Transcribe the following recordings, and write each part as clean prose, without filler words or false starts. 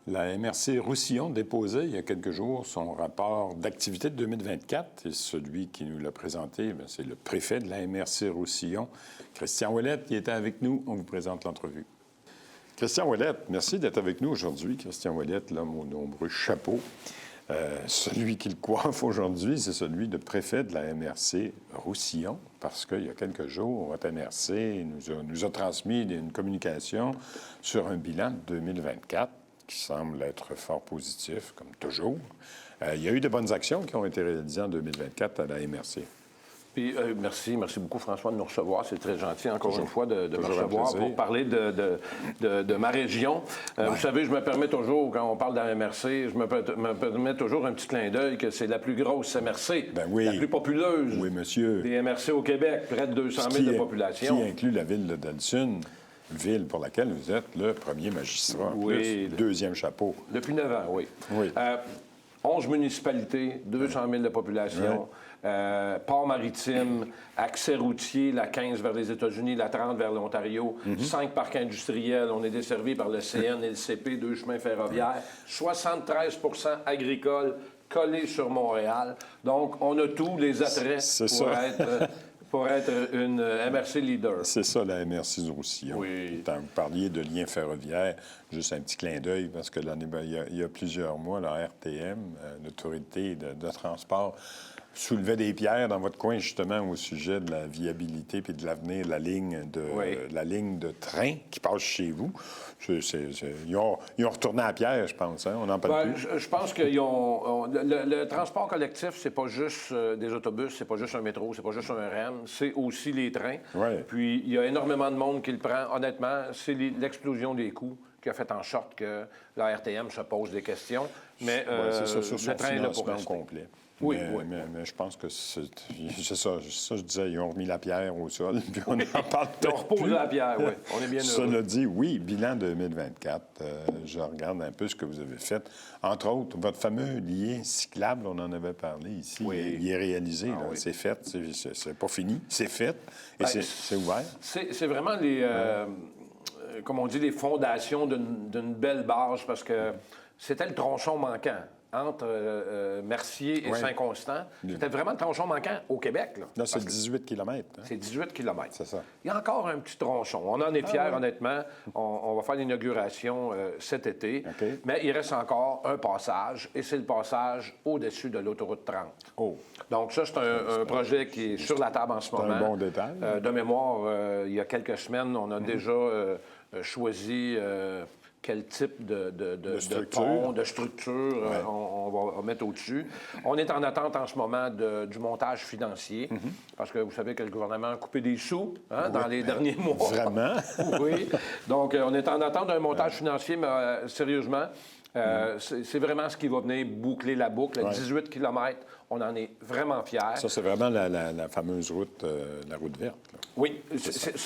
La MRC Roussillon déposait il y a quelques jours son rapport d'activité de 2024 et celui qui nous l'a présenté, c'est le préfet de la MRC Roussillon, Christian Ouellette, qui était avec nous. On vous présente l'entrevue. Christian Ouellette, merci d'être avec nous aujourd'hui. Christian Ouellette, l'homme aux nombreux chapeaux. Celui qui le coiffe aujourd'hui, c'est celui de préfet de la MRC Roussillon, parce qu'il y a quelques jours, votre MRC nous a transmis une communication sur un bilan de 2024 qui semble être fort positif, comme toujours. Il y a eu de bonnes actions qui ont été réalisées en 2024 à la MRC. Puis, merci beaucoup, François, de nous recevoir. C'est très gentil, encore une fois, de me recevoir pour parler de ma région. Vous savez, je me permets toujours, quand on parle de la MRC, je me permets toujours un petit clin d'œil que c'est la plus grosse MRC, la plus populeuse des MRC au Québec, près de 200 000 de population. Qui inclut la ville de Delsune, ville pour laquelle vous êtes le premier magistrat, plus deuxième chapeau. Depuis 9 ans, oui. 11 municipalités, 200 000 de population. Port maritime, accès routier, la 15 vers les États-Unis, la 30 vers l'Ontario, 5 parcs industriels, on est desservi par le CN et le CP, 2 chemins ferroviaires, 73 agricoles collés sur Montréal. Donc, on a tous les attraits pour être une MRC leader. C'est ça, la MRC du Roussillon. Oui. Quand vous parliez de liens ferroviaires, juste un petit clin d'œil, parce que il y a plusieurs mois, la RTM, l'autorité de transport, soulevait des pierres dans votre coin, justement, au sujet de la viabilité puis de l'avenir de la ligne de train qui passe chez vous. Ils ont retourné à la pierre, je pense. Hein? On n'en parle plus. Je pense que le transport collectif, c'est pas juste des autobus, c'est pas juste un métro, c'est pas juste un REM, c'est aussi les trains. Puis il y a énormément de monde qui le prend. Honnêtement, c'est l'explosion des coûts qui a fait en sorte que la RTM se pose des questions. Mais c'est ça, sur son le train est là pour rester. Complet. Oui. Mais je pense que c'est ça. Je disais, ils ont remis la pierre au sol, puis on en parle Ils ont reposé la pierre, oui. On est bien heureux. Cela dit, oui, bilan 2024. Je regarde un peu ce que vous avez fait. Entre autres, votre fameux lien cyclable, on en avait parlé ici. Il est réalisé, c'est fait. C'est pas fini, c'est fait. Et c'est ouvert. C'est vraiment comme on dit, les fondations d'une belle base, parce que c'était le tronçon manquant entre Mercier et Saint-Constant. C'était vraiment le tronçon manquant au Québec. Là, c'est 18 km. Hein? C'est 18 km. C'est ça. Il y a encore un petit tronçon. On en est fiers, honnêtement. On va faire l'inauguration cet été. Mais il reste encore un passage, et c'est le passage au-dessus de l'autoroute 30. Donc ça, c'est un projet qui est sur la table en ce moment. C'est un bon détail. De mémoire, il y a quelques semaines, on a déjà choisi quel type de pont, de structure on va mettre au-dessus. On est en attente en ce moment du montage financier, parce que vous savez que le gouvernement a coupé des sous dans les derniers mois. Vraiment? Oui. Donc, on est en attente d'un montage financier, mais sérieusement, c'est vraiment ce qui va venir boucler la boucle. 18 km, on en est vraiment fiers. Ça, c'est vraiment la fameuse route, la route verte. Là. Oui, c'est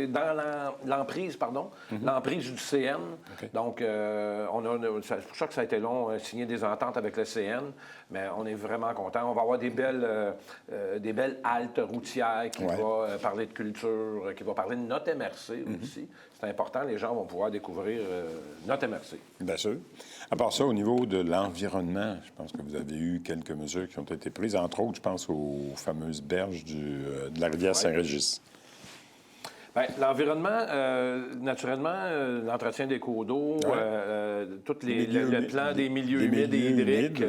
dans l'emprise, l'emprise du CN. Donc, c'est pour ça que ça a été long, signer des ententes avec le CN, mais on est vraiment contents. On va avoir des belles haltes routières qui vont parler de culture, qui vont parler de notre MRC aussi. C'est important, les gens vont pouvoir découvrir notre MRC. Bien sûr. À part ça, au niveau de l'environnement, je pense que vous avez eu quelques mesures qui ont été prises, entre autres, je pense aux fameuses berges de la rivière Saint-Régis. Bien, l'environnement, naturellement, l'entretien des cours d'eau, le plan des milieux humides et hydriques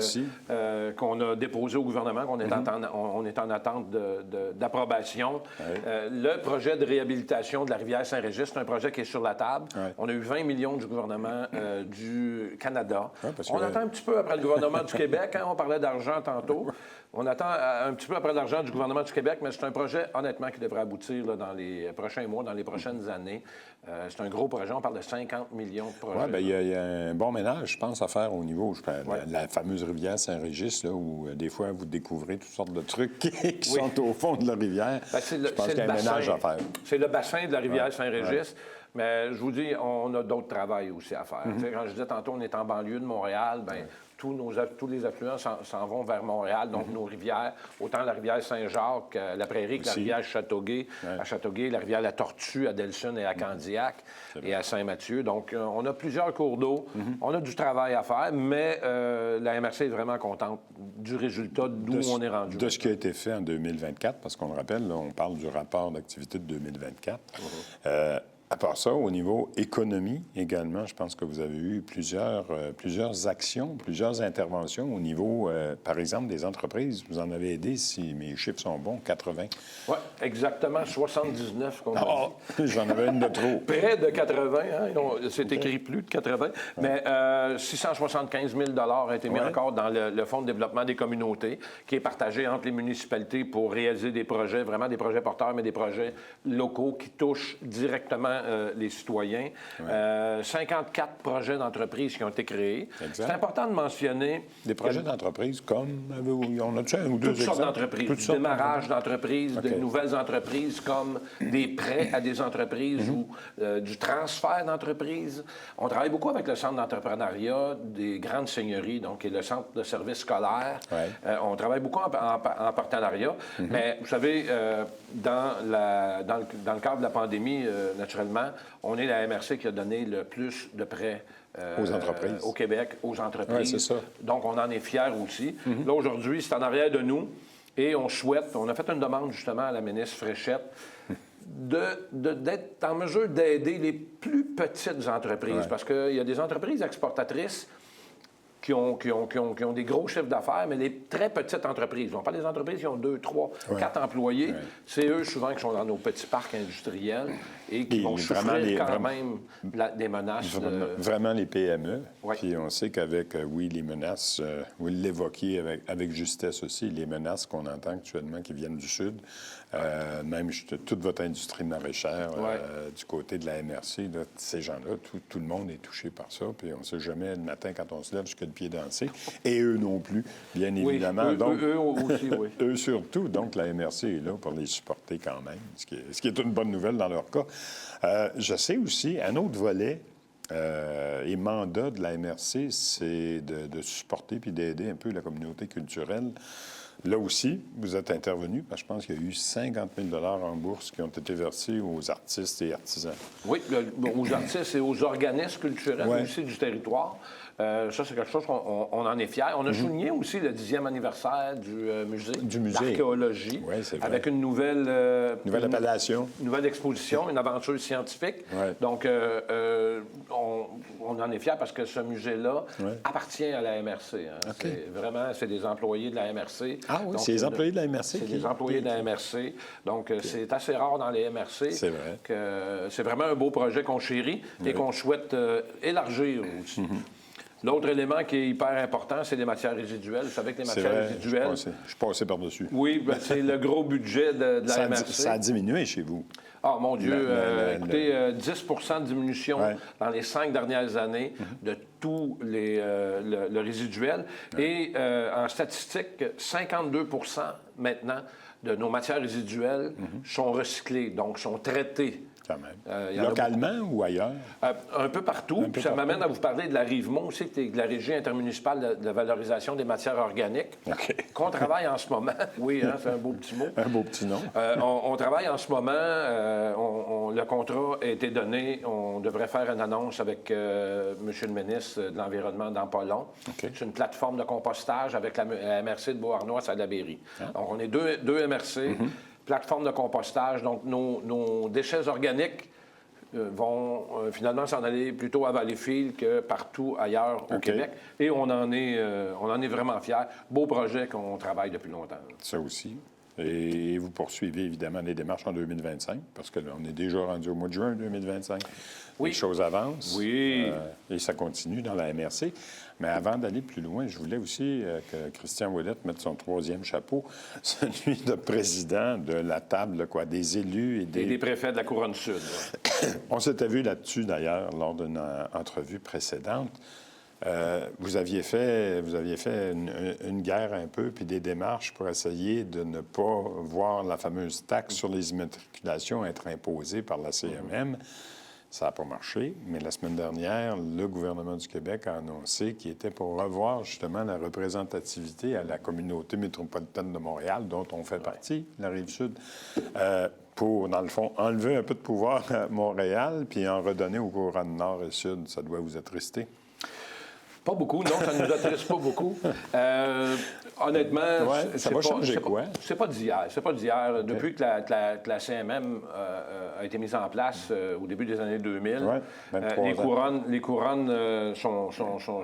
qu'on a déposé au gouvernement, qu'on est on est en attente d'approbation. Le projet de réhabilitation de la rivière Saint-Régis, c'est un projet qui est sur la table. On a eu 20 millions du gouvernement du Canada. On attend un petit peu après le gouvernement du Québec. On parlait d'argent tantôt. On attend un petit peu après l'argent du gouvernement du Québec, mais c'est un projet, honnêtement, qui devrait aboutir dans les prochains mois, dans les prochaines années. C'est un gros projet. On parle de 50 millions de projets. Oui, bien, il y a un bon ménage, je pense, à faire au niveau, la fameuse rivière Saint-Régis, là, où des fois, vous découvrez toutes sortes de trucs qui sont au fond de la rivière. Je pense qu'il y a un ménage à faire. C'est le bassin de la rivière Saint-Régis. Mais je vous dis, on a d'autres travails aussi à faire. Quand je disais tantôt, on est en banlieue de Montréal, bien, tous les affluents s'en vont vers Montréal, donc nos rivières, autant la rivière Saint-Jacques, la Prairie, que la rivière Châteauguay, à Châteauguay, la rivière La Tortue à Delson et à Candiac et à Saint-Mathieu. Donc, on a plusieurs cours d'eau. On a du travail à faire, mais la MRC est vraiment contente du résultat d'où on est rendu. De ce qui a été fait en 2024, parce qu'on le rappelle, là, on parle du rapport d'activité de 2024. À part ça, au niveau économie également, je pense que vous avez eu plusieurs actions, plusieurs interventions au niveau, par exemple, des entreprises. Vous en avez aidé, si mes chiffres sont bons, 80. Oui, exactement 79 qu'on a dit. J'en avais une de trop. Près de 80, hein? C'est écrit plus de 80, mais 675 000 $ a été mis encore dans le Fonds de développement des communautés, qui est partagé entre les municipalités pour réaliser des projets, vraiment des projets porteurs, mais des projets locaux qui touchent directement les citoyens. 54 projets d'entreprise qui ont été créés. C'est important de mentionner... Des projets d'entreprise comme... On a-tu un ou deux Toutes sortes d'entreprises. Démarrage d'entreprises, de nouvelles entreprises, comme des prêts à des entreprises ou du transfert d'entreprises. On travaille beaucoup avec le Centre d'entrepreneuriat des grandes seigneuries, donc qui est le Centre de services scolaires. On travaille beaucoup en partenariat. Mais vous savez, dans le cadre de la pandémie, naturellement, on est la MRC qui a donné le plus de prêts aux entreprises. Au Québec, aux entreprises. Oui, c'est ça. Donc, on en est fiers aussi. Là, aujourd'hui, c'est en arrière de nous et on a fait une demande justement à la ministre Fréchette d'être en mesure d'aider les plus petites entreprises. Parce qu'il y a des entreprises exportatrices qui ont des gros chiffres d'affaires, mais les très petites entreprises. On parle des entreprises qui ont 2, 3, 4 employés. C'est eux, souvent, qui sont dans nos petits parcs industriels et qui vont souffrir quand même des menaces. Vraiment les PME. Puis on sait qu'avec, les menaces, vous l'évoquiez avec justesse aussi, les menaces qu'on entend actuellement qui viennent du Sud, même toute votre industrie maraîchère du côté de la MRC, là, ces gens-là, tout le monde est touché par ça. Puis on ne sait jamais le matin quand on se lève jusqu'à le pied dansé. Et eux non plus, bien évidemment. Donc, eux aussi, oui. Eux surtout. Donc la MRC est là pour les supporter quand même, ce qui est une bonne nouvelle dans leur cas. Je sais aussi, un autre volet et mandat de la MRC, c'est de supporter puis d'aider un peu la communauté culturelle. Là aussi, vous êtes intervenu, parce que je pense qu'il y a eu 50 000 $ en bourse qui ont été versés aux artistes et artisans. Oui, aux artistes et aux organismes culturels aussi du territoire. Ça, c'est quelque chose qu'on en est fiers. On a souligné aussi le 10e anniversaire du musée d'archéologie, avec une nouvelle appellation. Une nouvelle exposition, une aventure scientifique. Donc, on en est fiers parce que ce musée-là appartient à la MRC. Hein. C'est des employés de la MRC. Ah oui, c'est des employés de la MRC? C'est des employés de la MRC. Donc, c'est assez rare dans les MRC. C'est vrai. C'est vraiment un beau projet qu'on chérit et qu'on souhaite élargir aussi. L'autre élément qui est hyper important, c'est les matières résiduelles. Vous savez que les matières résiduelles... Je suis passé par-dessus. Oui, c'est le gros budget de la MRC. Ça a diminué chez vous. Ah, mon Dieu, écoutez, 10 de diminution dans les 5 dernières années de tout le résiduel. Et en statistique, 52 maintenant de nos matières résiduelles sont recyclées, donc sont traitées. Quand même. Localement ou ailleurs? Un peu partout. Puis ça m'amène à vous parler de la Rivemont aussi, qui est de la Régie intermunicipale de valorisation des matières organiques, qu'on travaille en ce moment. Oui, hein, c'est un beau petit mot. Un beau petit nom. On travaille en ce moment. Le contrat a été donné. On devrait faire une annonce avec M. le ministre de l'Environnement dans pas long. C'est une plateforme de compostage avec la MRC de Beauharnois à Salaberry. Donc, on est deux MRC. Plateforme de compostage. Donc, nos déchets organiques vont finalement s'en aller plutôt à Valleyfield que partout ailleurs au Québec. Et on en est vraiment fiers. Beau projet qu'on travaille depuis longtemps. Ça aussi. Et vous poursuivez évidemment les démarches en 2025, parce que là, on est déjà rendu au mois de juin 2025. Les choses avancent. Oui. Et ça continue dans la MRC. Mais avant d'aller plus loin, je voulais aussi que Christian Ouellette mette son 3e chapeau, celui de président de la table des élus et des préfets de la Couronne-Sud. On s'était vu là-dessus, d'ailleurs, lors d'une entrevue précédente. Vous aviez fait une guerre un peu, puis des démarches pour essayer de ne pas voir la fameuse taxe sur les immatriculations être imposée par la CMM. Ça n'a pas marché, mais la semaine dernière, le gouvernement du Québec a annoncé qu'il était pour revoir justement la représentativité à la communauté métropolitaine de Montréal, dont on fait partie, la Rive-Sud, pour, dans le fond, enlever un peu de pouvoir à Montréal puis en redonner aux couronnes Nord et Sud. Ça doit vous attrister. Pas beaucoup, non, ça ne nous attriste pas beaucoup. Honnêtement, ça va changer quoi? C'est pas d'hier. C'est pas d'hier. Okay. Depuis que la CMM a été mise en place au début des années 2000, les couronnes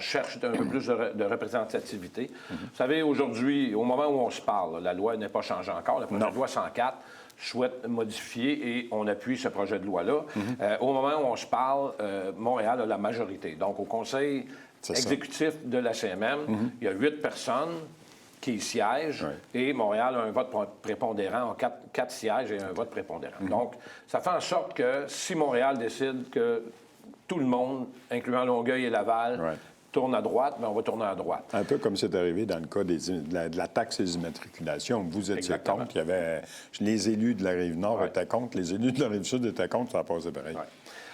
cherchent un peu plus de représentativité. Vous savez, aujourd'hui, au moment où on se parle, la loi n'est pas changée encore, le projet de loi 104 souhaite modifier et on appuie ce projet de loi-là. Au moment où on se parle, Montréal a la majorité. Donc, au Conseil exécutif de la CMM, il y a 8 personnes qui y siègent et Montréal a un vote prépondérant, 4 sièges et un vote prépondérant. Donc, ça fait en sorte que si Montréal décide que tout le monde, incluant Longueuil et Laval, tourne à droite, bien, on va tourner à droite. Un peu comme c'est arrivé dans le cas de la taxe des immatriculations. Vous étiez contre. Il y avait, les élus de la Rive-Nord étaient contre, les élus de la Rive-Sud étaient contre, ça a passé pareil.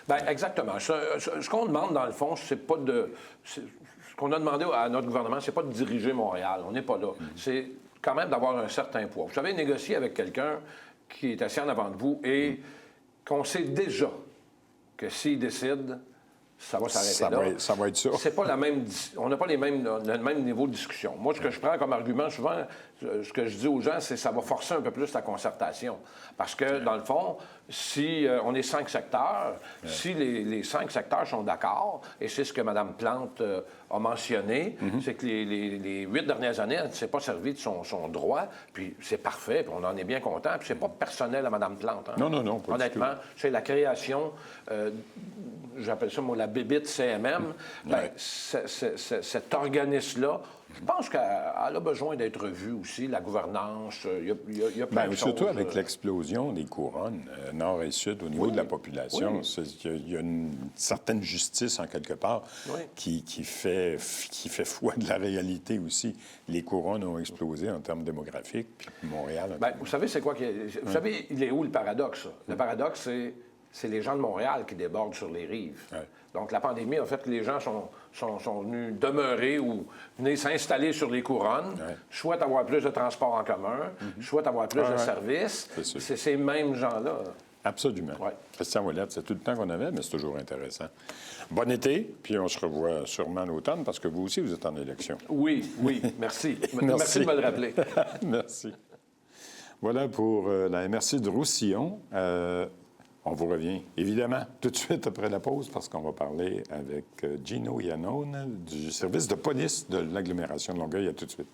Bien, exactement. Ce qu'on demande, dans le fond, c'est pas de... Ce qu'on a demandé à notre gouvernement, c'est pas de diriger Montréal. On n'est pas là. C'est quand même d'avoir un certain poids. Vous savez, négocier avec quelqu'un qui est assis en avant de vous et qu'on sait déjà que s'il décide... Ça va s'arrêter là. Ça va être ça. C'est pas la même... On n'a pas le même niveau de discussion. Moi, ce que je prends comme argument, souvent, ce que je dis aux gens, c'est que ça va forcer un peu plus la concertation. Parce que, dans le fond, si on est 5 secteurs, si les 5 secteurs sont d'accord, et c'est ce que Mme Plante a mentionné, c'est que les 8 dernières années, elle ne s'est pas servi de son droit, puis c'est parfait, puis on en est bien content, puis c'est pas personnel à Mme Plante. Hein. Non, pas honnêtement, c'est la création... j'appelle ça, moi, la bébite CMM, bien, cet organisme-là, je pense qu'elle a besoin d'être revue aussi, la gouvernance, il y a plein de choses. Surtout avec l'explosion des couronnes, nord et sud, au niveau de la population, il y a une certaine justice, en quelque part, qui fait foi de la réalité aussi. Les couronnes ont explosé en termes démographiques, puis Montréal... Bien, vous savez, c'est quoi vous savez, il est où le paradoxe? Le paradoxe, c'est les gens de Montréal qui débordent sur les rives. Donc, la pandémie a fait que les gens sont venus demeurer ou venir s'installer sur les couronnes, soit avoir plus de transport en commun, soit avoir plus de services. C'est ces mêmes gens-là. Absolument. Christian Ouellette, c'est tout le temps qu'on avait, mais c'est toujours intéressant. Bon été, puis on se revoit sûrement à l'automne, parce que vous aussi, vous êtes en élection. Oui, merci. Merci de me le rappeler. Merci. Voilà pour la MRC de Roussillon. On vous revient, évidemment, tout de suite après la pause, parce qu'on va parler avec Gino Iannone du service de police de l'agglomération de Longueuil. À tout de suite.